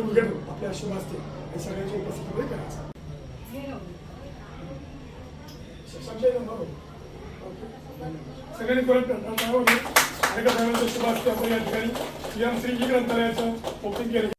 उद्घाटन आपल्या आश्रमात हे सगळ्यांच्या उपस्थितीमध्ये करायचं. सगळ्यांनी परत साहेबांच्या शुभ हस्ते आपण या ठिकाणी श्री ग्रंथालयाचं ओपनिंग केलं.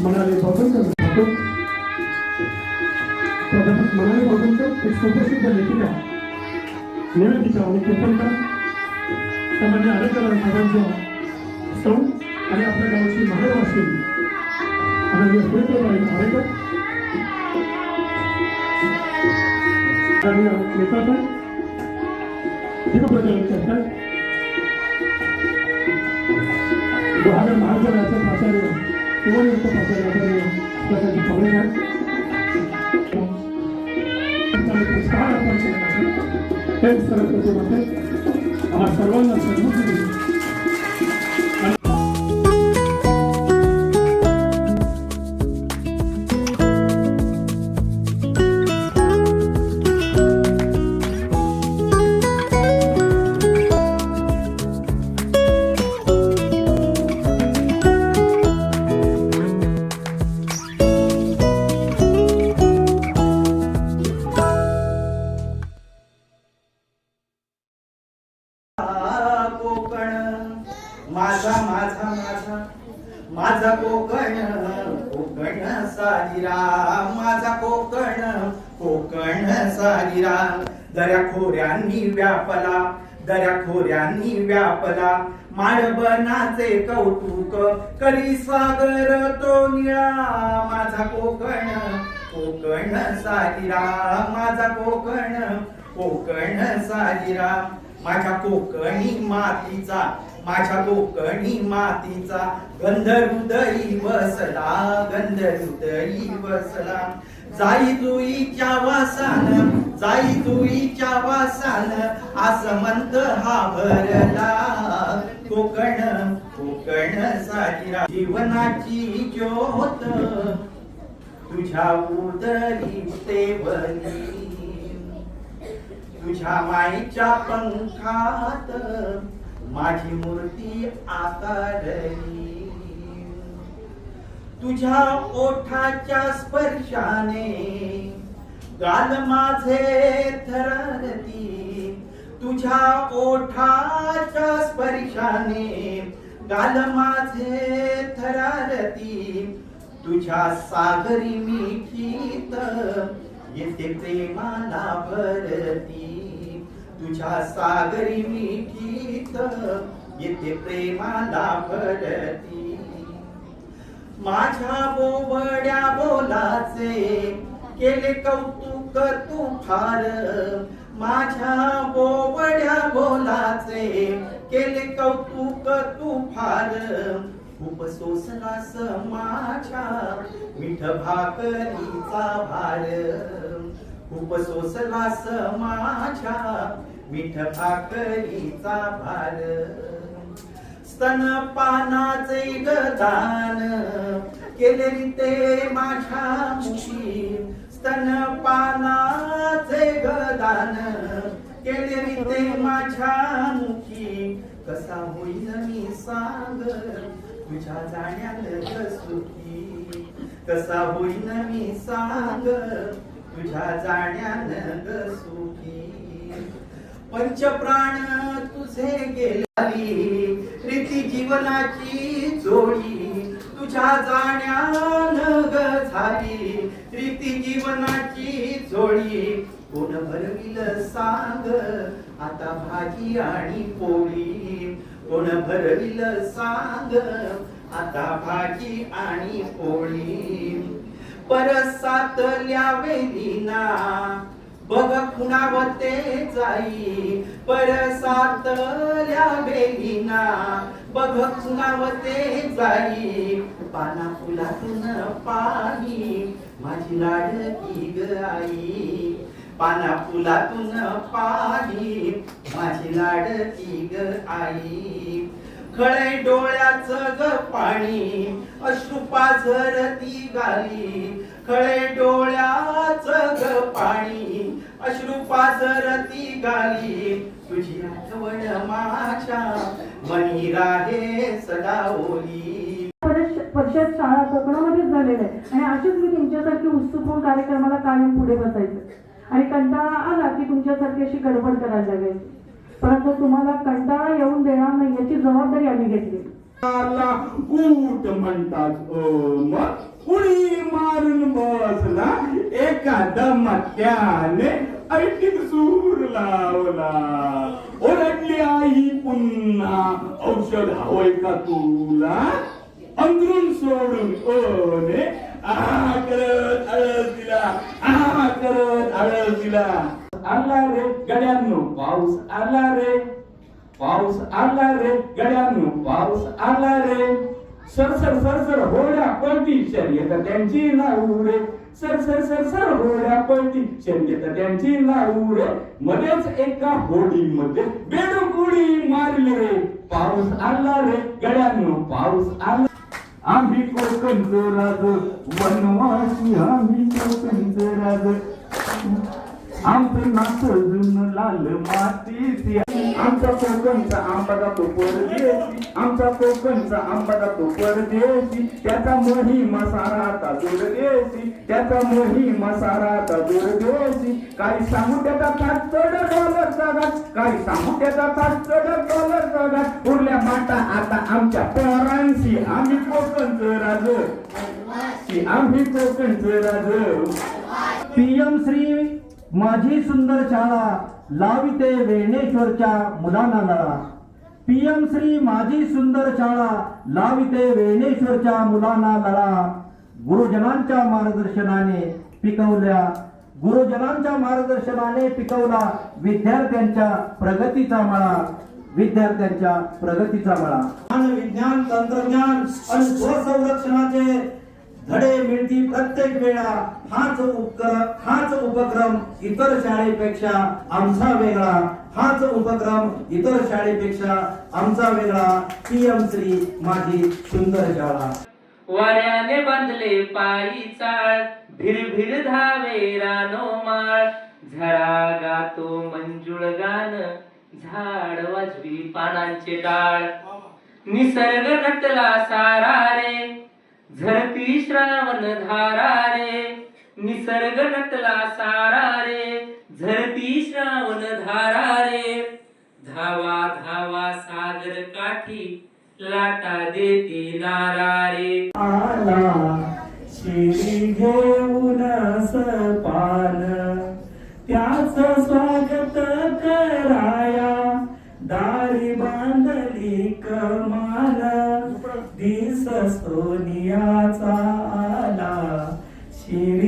मनाली एक सुप्रसिद्ध लेखिका निवेदिका आणि कीर्तनकार सामान्य आरेकर साहेबांच्या सौ आणि आपल्या गावची महाराष्ट्री आरेकर आणि नेता प्रचारण करतात. गुहागर महाविद्यालयाचे प्राचार्य सेवानिवृत्त प्राचार्य आचार्य प्रकाश पवळेकर पुरस्कार अर्पण केला. हे सरस्वती माते आम्हा सर्वांना सन्मुख माझा माझा माझा माझा कोकण कोकण साजिरा माझा कोकण कोकण साजिरा दऱ्या खोऱ्यांनी व्यापला माळबनाचे कौतुक करी सागर तो निळा माझा कोकण कोकण साजिरा माझा कोकण कोकण साजिरा माझ्या कोकणी मातीचा गंध हृदयी बसला जाई जुईच्या वासान आसमंत हा भरला कोकण साजिरा जीवनाची ज्योत तुझ्या उदरी तेवली तुझ्या माईच्या पंखात माझी मूर्ती आकारली तुझ्या ओठाच्या स्पर्शाने गाल माझे थररती तुझ्या ओठाच्या स्पर्शाने गाल माझे थररती तुझ्या सागरी मिठीत येते प्रेमाला भरती तुझ्या सागरी मिठीत येते प्रेमाला भरती माझ्या बोबड्या बोलाचे केले कौतुक तू फार माझ्या बोबड्या बोलाचे केले कौतुक तू फार खूप सोसलास माझ्या मीठ भाकरीचा भार खूप सोसलास माझ्या मीठ भाकरीचा भार स्तनपानाचे गदान केले ते माझ्या मुखी स्तनपानाचे गदान केले ते माझ्या मुखी कसा होईल मी सांग तुझ्या जाण्यात सुखी कसा होईल मी सांग तुझ्या जाण्यात सुखी पंचप्राण तुझे गेली रीती जीवनाची जोडी तुझ्या जाण्यानं झाली रीती जीवनाची जोडी कोण भरविल सांग आता भाजी आणि पोळी कोण भरविल सांग आता भाजी आणि पोळी परसातल्या वेलीना बघ खुणावते जाई परसातल्या बेलीना, बघ खुणावते जाई पाना फुलातून पाणी माझी लाडकी ग आई, पाना फुलातून पाणी माझी लाडकी ग आई. खळे डोळ्याचं ग पाणी अश्रुपा झरती गाली, खळे डोळ्याचं ग पाणी अश्रुपा झरती गाली. तुझी आठवण माझ्या मनी राहे सदा ओली. परिषद शाळा कोकणामध्येच झालेल्या आहे आणि अशीच मी तुमच्यासारखी उत्सुक होऊन कार्यक्रमाला कायम पुढे बसायचं आणि कंटाळा आला की तुमच्यासारखी अशी गडबड करायला लागायची. परंतु तुम्हाला कंटाळा येऊन देणार नाही याची जबाबदारी आम्ही घेतली. ऊट म्हणतात मग कुणी मारून बसला एखादा मत्याने ऐटीत सूर लावला. ओरडली आई पुन्हा औषध हवंय का तुला, अंतरून सोडून ओने करत आळस दिला, करत आळस दिला. आला रे गड्यांनो पाऊस आला रे, पाऊस आला रे गड्यांनो पाऊस आला रे. सरसर सरसर होड्या पळती शर्यत त्यांची लावू रे, सरसर सरसर होड्या पळती शर्यत त्यांची लावू रे. मध्येच एका होडीमध्ये बेडुकुडी मारली रे, पाऊस आला रे गड्यांनो पाऊस आला. आम्ही कोकणचं राज वनवासी, आम्ही कोकणचं राज, आमचं नातं जुनं लाल मातीची. आमचा कोकणचा आंबा जातो परदेशी, आमचा कोकणचा आंबा जातो परदेशी. त्याचा मोहीम सारा आता दूरदेशी, त्याचा मोहीम सारा आता दूरदेशी. काही सांगू त्याचा $500 घात, काही सांगू त्याचा $500 घात. उरल्या माटा आता आमच्या पोरांशी, आम्ही कोकणचं राज, आम्ही कोकणचं राज. PM श्री माझी सुंदर शाळा लाविते वेणेश्वरच्या मुलांना लळा. PM श्री माझी सुंदर शाळा लाविते वेणेश्वरच्या मुलांना लळा. गुरुजनांच्या मार्गदर्शनाने पिकवल्या, गुरुजनांच्या मार्गदर्शनाने पिकवला विद्यार्थ्यांच्या प्रगतीचा मळा, विद्यार्थ्यांच्या प्रगतीचा मळा. विज्ञान तंत्रज्ञान आणि स्वसंरक्षणाचे धडे मिळती प्रत्येक वेळा. हाच उपक्रम इतर शाळेपेक्षा आमचा वेगळा, हाच उपक्रम इतर शाळेपेक्षा आमचा वेगळा. PM श्री माझी सुंदर शाळा. वाऱ्याने बांधले पायी चाळ, भिरभिर धावे रानो माळ. झरा गातो मंजुळ गान, झाड वाजवी पानांचे डाळ. निसर्ग नटला सारा रे, झरती श्रावण धारा रे. निसर्ग नटला सारा रे, झरती श्रावण धारा रे. धावा धावा सागर काठी, लाटा देती नारा रे. आला शिरी घेऊन पान, त्याच स्वागत कराया. दारी बांधली कमान, दिस सोनियाचा आला. शिरी